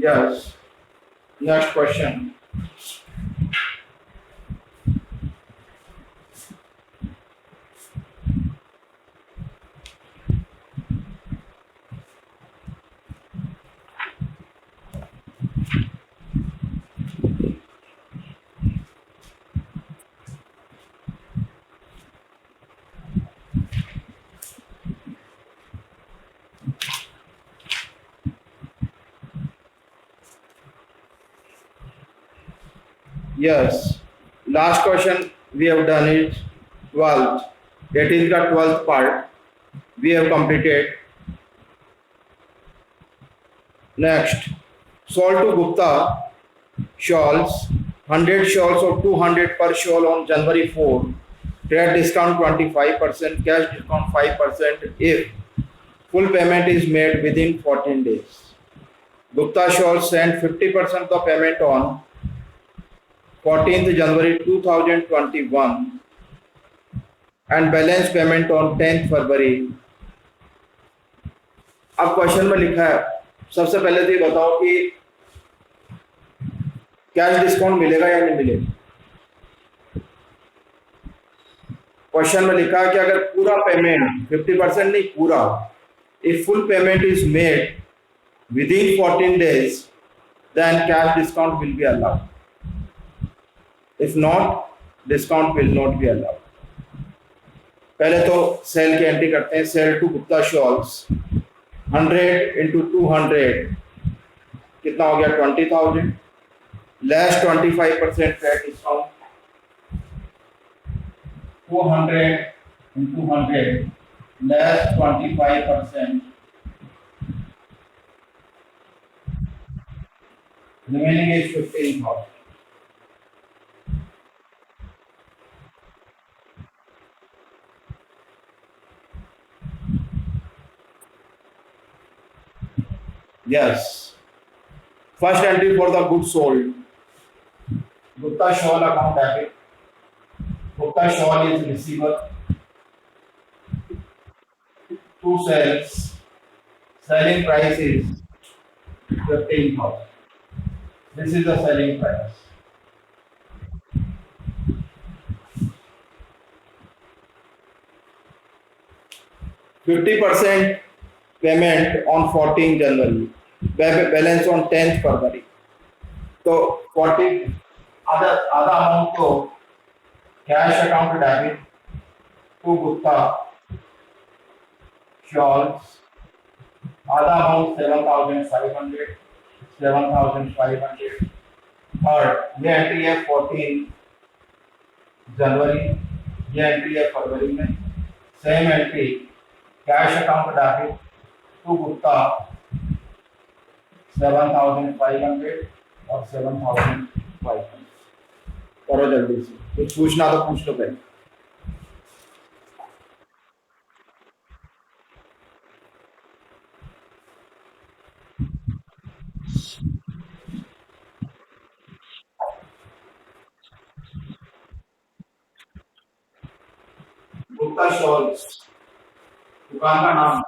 Yes. Next question. Yes. Last question we have done is 12th. That is the 12th part. We have completed. Next. Sold to Gupta shawls. 100 shawls or 200 per shawl on January 4. Trade discount 25%, cash discount 5% if full payment is made within 14 days. Gupta shawls sent 50% of the payment on 14th January 2021 and balance payment on 10th फरवरी। अब question में लिखा है, सबसे पहले तो ये बताओ कि कैश डिस्काउंट मिलेगा या नहीं मिलेगा। क्वेश्चन में लिखा है कि अगर पूरा पेमेंट 50% नहीं पूरा, if full payment is made within 14 days then cash discount will be allowed, if not discount will not be allowed। पहले तो सेल की एंट्री करते हैं। Sale to Gupta shawls 100 into 200 कितना हो गया 20,000 less 25% trade discount 400 into 100 less 25% remaining is 15,000। Yes. First entry for the goods sold. Gupta shawl account debit. Gupta shawl is receiver. Two sales. Selling price is 15,000. This is the selling price. %50 payment on 14 January. Balance on 10th February. तो 40 आधा आधा amount तो cash account debit to Gupta shawls, आधा amount 7,500 third ये entry है 14 जनवरी, ये entry है फरवरी में। Same entry cash account debit to Gupta 7,500 और 7,500। करो जल्दी से, कुछ पूछना तो पूछ लो पहले। गुप्ता शॉल्स दुकान का नाम।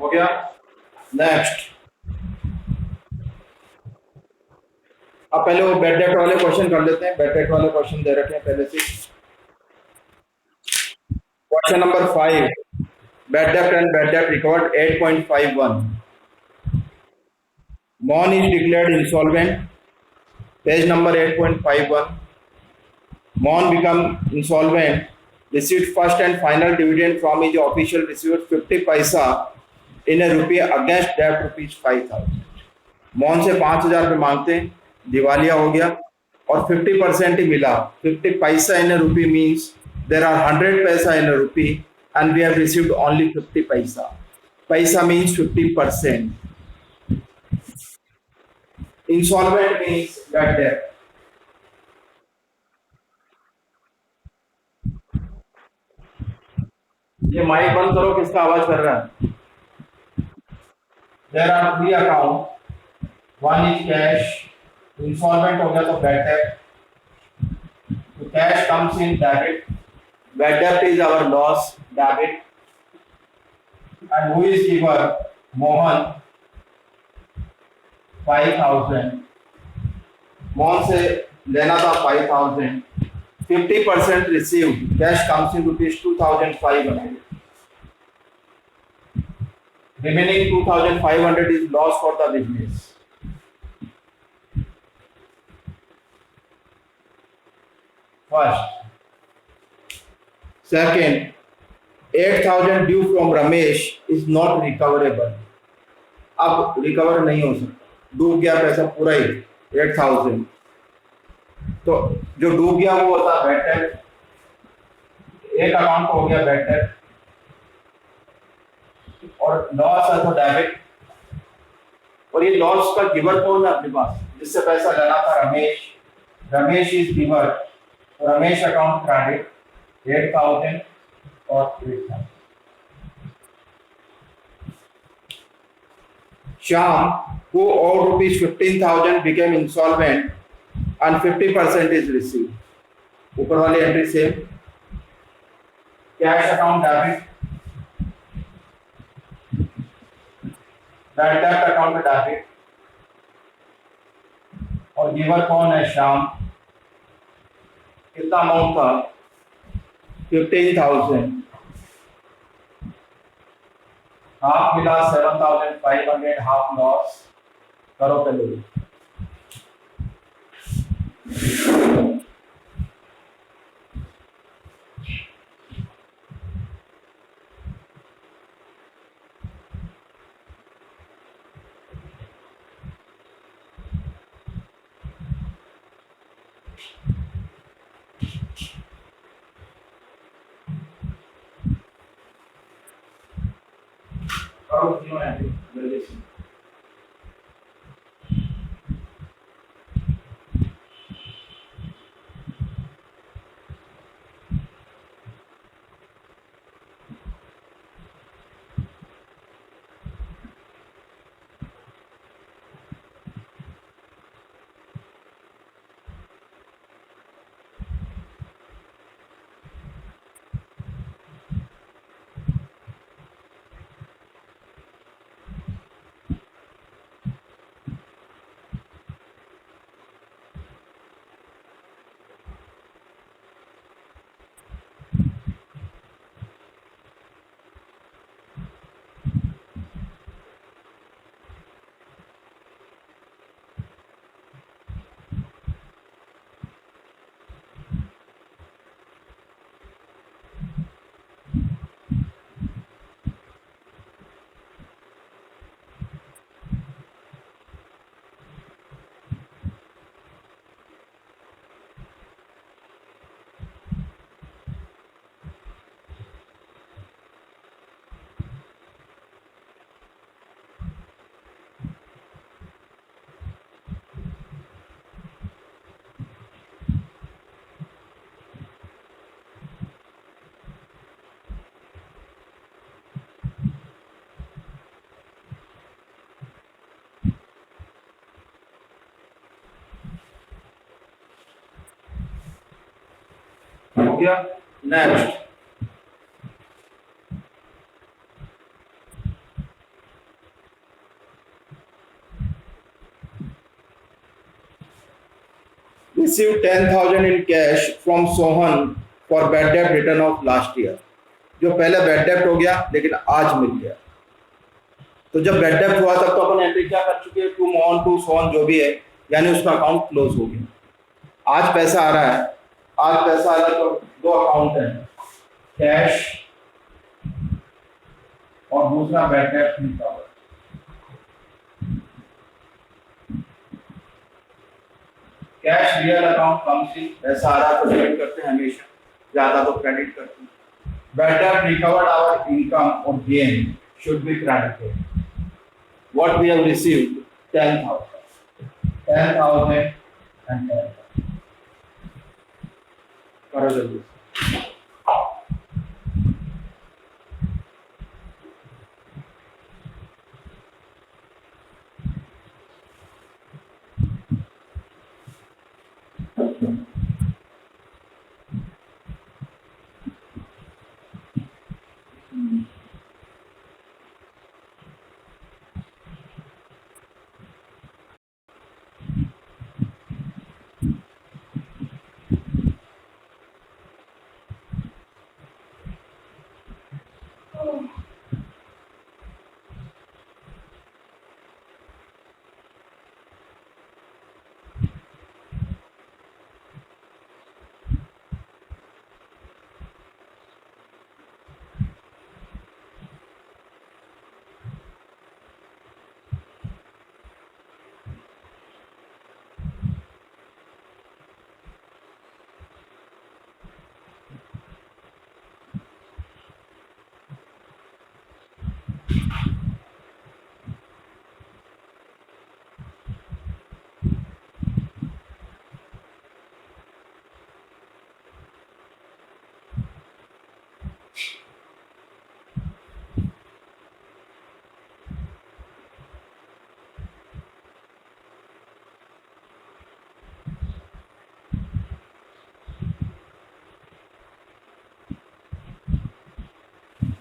हो गया। नेक्स्ट, अब पहले वो बेड डेट वाले क्वेश्चन कर लेते हैं। बेड डेट वाले क्वेश्चन दे रखे हैं पहले से। Question number 5, bed date and bed debt recovered 8.51। Mon is declared insolvent. Page number 8.51. Mon become insolvent. Received first and final dividend from his official received 50 paisa in a rupee against that rupees 5,000. मॉन से 5,000 रुपये मांगते हैं, दिवालिया हो गया और 50% ही मिला। 50 पैसा in rupee means there are 100 paisa in rupee and we have received only 50 paisa. Paisa means 50%। Insolvent means bad debt. ये माइक बंद करो, किसका आवाज कर रहा है? There are 3 account, one is cash, insolvent हो गया तो बैड डेट, तो cash comes in debit, bad debt is our loss debit, and who is giver? Mohan 5,000। Mohan से लेना था 5,000, 50% received, cash comes in rupees 2,500. Remaining 2,500 is loss for the business. First. Second, 8,000 due from Ramesh is not recoverable. अब recover नहीं हो सकता, डूब गया पैसा पूरा ही 8,000। तो जो डूब गया वो होता है बैड डेट। एक अकाउंट हो गया बैड डेट और लॉस है तो डेबिट। और ये लॉस का गिवर कौन है अपने पास? जिससे पैसा लेना था Ramesh, Ramesh is giver, Ramesh account credit 8,000 और 8,000। Shyam, who owed rupees 15,000 became insolvent and 50% is received. ऊपर वाली entry same. Cash account debit, bad date account debit, और गिवर कौन है? श्याम। कितना अमाउंट था? 15,000। हाफ मिला 7,500, हाफ लॉस। करो पहले। करो तीनों एंट्री जल्दी से। हो गया। Next, received 10,000 in cash from Sohan for bad debt written off last year. जो पहले बैड डेप्ट हो गया लेकिन आज मिल गया। तो जब बैड डेप्ट हुआ तब तो अपन एंट्री क्या कर चुके हैं, टू मोहन टू सोहन जो भी है, यानी उसका अकाउंट क्लोज हो गया। आज पैसा आ रहा है, आज पैसा आ रहा है तो दो अकाउंट है, कैश और दूसरा बैड डेप्ट recover. Cash real account comes in, पैसा आ रहा तो डेबिट करते हैं हमेशा, ज्यादा तो क्रेडिट करते हैं। बैड डेप्ट रिकवर्ड आवर इनकम और gain should be credited. What we have received 10,000 and 10,000. करो जल्दी।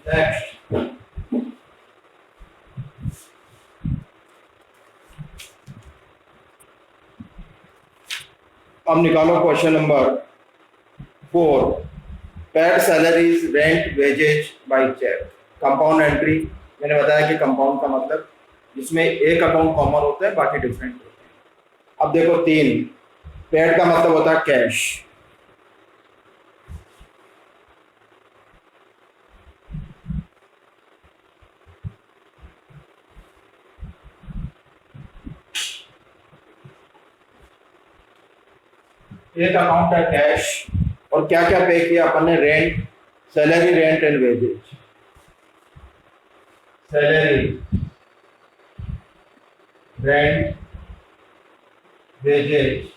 Next. अब निकालो question number 4। Paid salaries, rent, wages by cheque. Compound entry मैंने बताया कि कंपाउंड का मतलब जिसमें एक अकाउंट कॉमन होता है बाकी डिफरेंट होते हैं। अब देखो 3, पेड का मतलब होता है कैश, एक अकाउंट है कैश, और क्या क्या पे किया अपन ने, rent, salary, rent and wages. Salary, rent, wages,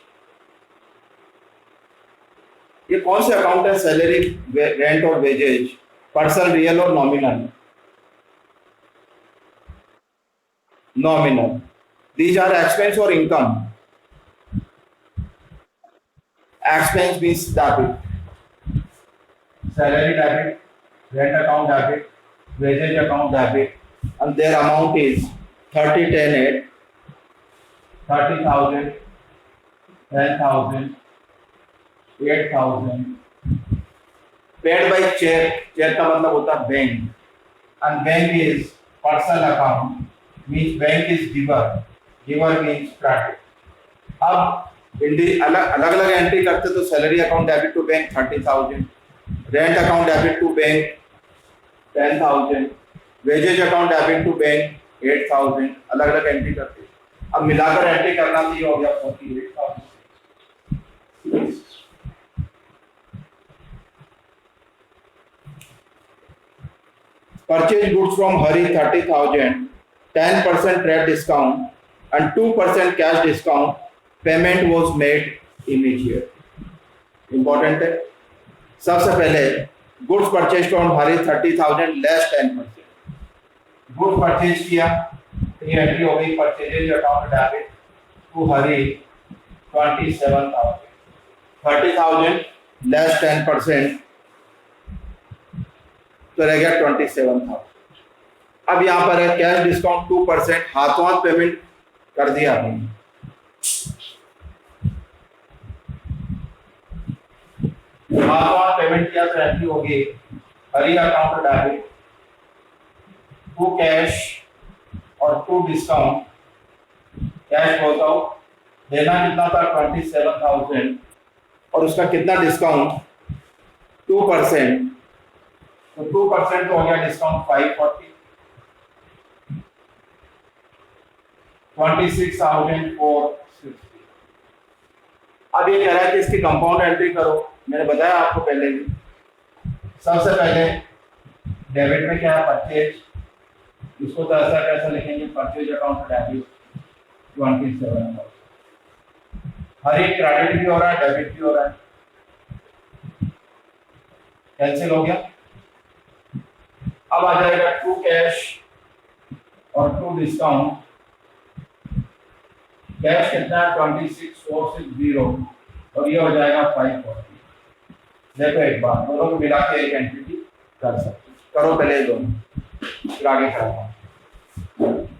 ये कौन से अकाउंट है? सैलरी, रेंट और वेजेज। पर्सन, रियल और nominal? Nominal. These are expense और income? Expense means debit, salary debit, rent account debit, wages account debit, and their amount is 30, 10, 8, 30,000, 10,000, 8,000. Paid by check, check का मतलब होता है bank, and bank is personal account, means bank is giver, giver means credit. अब अलग अलग entry करते तो salary account debit to bank 30,000, rent account debit to bank 10,000, wages account debit to bank 8,000, अलग अलग एंट्री करते। अब मिलाकर एंट्री करना तो ये हो गया 48,000। Purchase goods from Hari 30,000, 10% trade discount and 2% cash discount. Payment was made immediate. Important है। सबसे पहले goods purchase from Hari 30,000 less 10%। Goods purchase किया, ये एंट्री हो गई purchases account debit to Hari 27,000, 30,000 less 10% तो रह गया 27,000। अब यहाँ पर है कैश डिस्काउंट 2%, हाथों हाथ पेमेंट कर दिया आपने। हाथ पेमेंट किया तो एंट्री होगी Hari account debit to cash और to discount. Cash goes out, देना कितना था 27,000 और उसका कितना डिस्काउंट 2%, तो 2% तो हो गया डिस्काउंट 540, 26,460। अब ये कह रहा है कि इसकी कंपाउंड एंट्री करो। मैंने बताया आपको पहले भी, सबसे पहले डेबिट में क्या है परचेज, इसको तो ऐसा कैसा लिखेंगे परचेज अकाउंट डेबिट 27,000। हर एक क्रेडिट भी हो रहा है डेबिट भी हो रहा है, कैंसिल हो गया। अब आ जाएगा टू कैश और टू डिस्काउंट। कैश कितना है 26,460 और ये हो जाएगा 540। देखो एक बार दोनों को मिला के एक एंटिटी कर सकते, करो पहले दोनों फिर आगे कराऊंगा।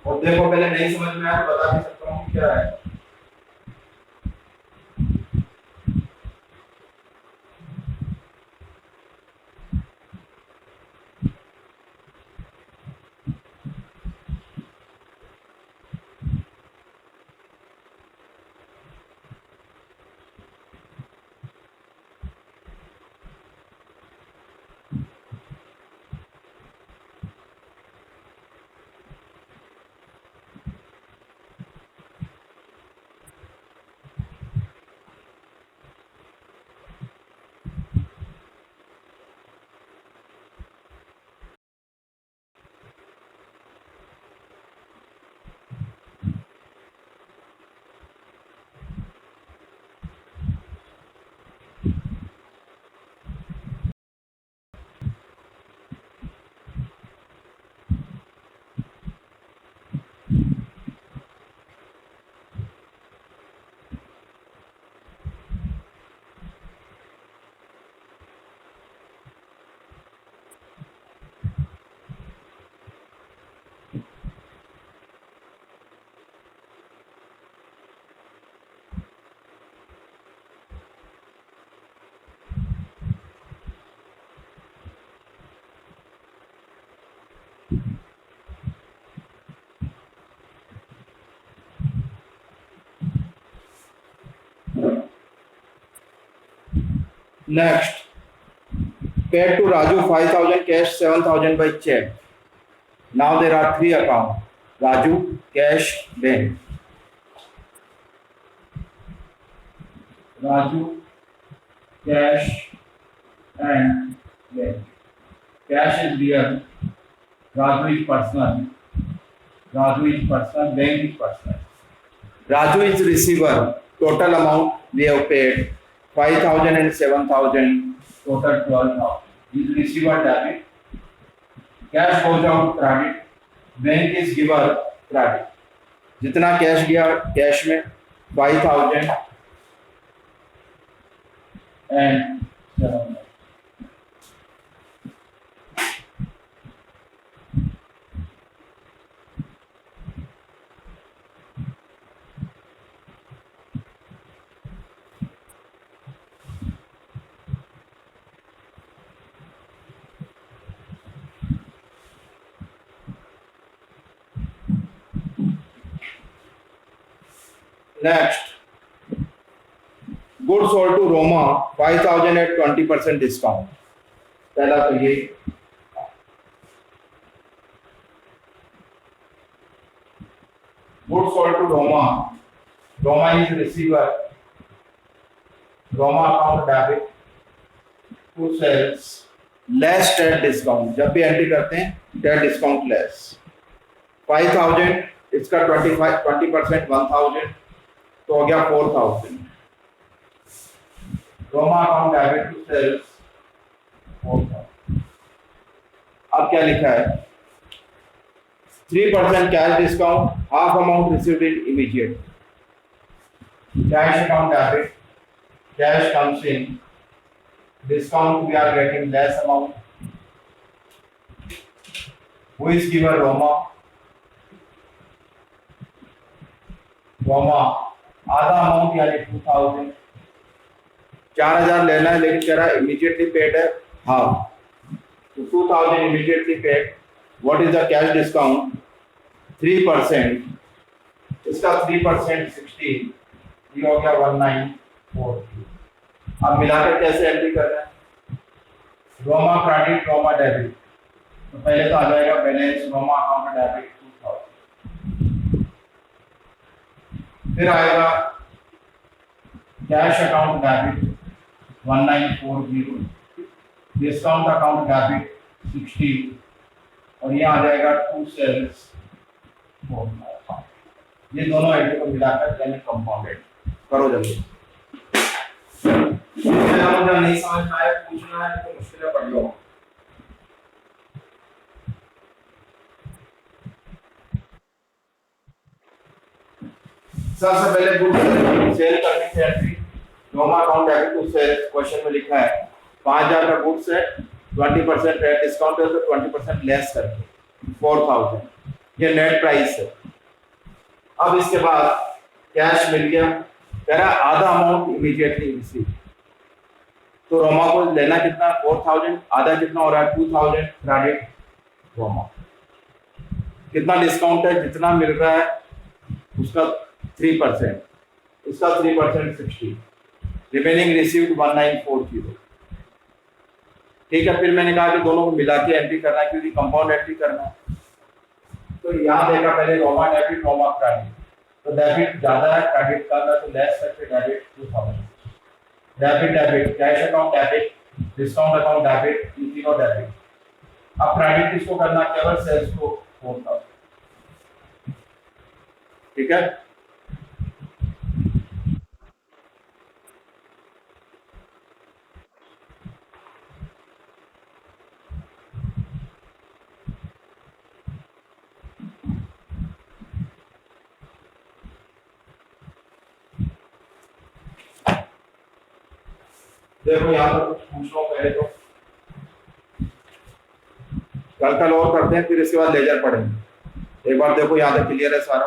और देखो पहले नहीं समझ में आया तो बता भी सकता हूँ क्या है। Next, paid to Raju 5,000 cash, 7,000 by check. Now there are three accounts: Raju, cash, bank. Raju, cash, and bank. Cash is real. Raju is personal. Raju is personal. Bank is personal. Raju is receiver. Total amount we have paid 5,000 and 7,000. Total 12,000. Is receiver debit. Cash goes out credit. Bank is giver credit. जितना cash गया cash में 5,000 and 7,000. Next, goods sold to Roma 5,000 at 20% discount. पहला तो ये goods sold to Roma. Roma is receiver. Roma account debit to sales less TAT discount. जब भी entry करते हैं TAT discount less 5,000, इसका 20% 1,000 तो हो गया 4,000. Roma account debit to sales 4,000. अब क्या लिखा है 3% cash discount, half amount received in immediate. Cash account debit, cash comes in, discount we are getting less amount. Who is giver Roma? Roma आधा अमाउंट यानी 2,000. 4,000 लेना है लेकिन कह रहा है इमीडिएटली पेड है हाफ, तो 2,000 immediately paid. What is the cash discount? 3%, इसका 3% 60, ये हो गया 1940। अब मिलाकर कैसे एंट्री करना है? रोमा क्रेडिट रोमा डेबिट, तो पहले तो आ जाएगा बैलेंस रोमा अकाउंट डेबिट 2000, फिर आएगा cash account debit 1940, discount account debit 60, और ये आ जाएगा 2 सेल्स 4। ये दोनों एंट्री को मिलाकर यानी कंपाउंडेड करो जल्दी। मुझे नहीं समझ में आया पूछना है तो मुश्किल पढ़ लो। सबसे पहले गुड्स सेल करने की entry, Roma account debit to sale. Question में लिखा है 5,000 का गुड्स है, 20% रेट डिस्काउंट है तो 20% लेस करके 4,000, ये नेट प्राइस है। अब इसके बाद कैश मिल गया, कह रहा आधा अमाउंट इमीडिएटली रिसीव, तो रोमा को लेना कितना 4,000, आधा कितना हो रहा है 2,000 क्रेडिट रोमा। कितना डिस्काउंट है? जितना मिल रहा है उसका 3%, इसका 3% 60, रिमेनिंग रिसीव्ड 1940। ठीक है, फिर मैंने कहा कि दोनों को मिला के एंट्री करना है क्योंकि कंपाउंड एंट्री करना है। तो यहाँ देखा पहले रोमा डेबिट रोमा क्रेडिट, तो डेबिट ज्यादा है क्रेडिट कम है तो लेस करके debit 2000, debit debit cash account debit discount account debit, इन तीनों डेबिट। अब क्रेडिट किसको करना? केवल सेल्स को 4000। ठीक है, देखो यहाँ पर कुछ पूछ लो पहले तो, कल और करते हैं फिर इसके बाद लेजर पढ़ेंगे। एक बार देखो यहाँ तक क्लियर है सारा।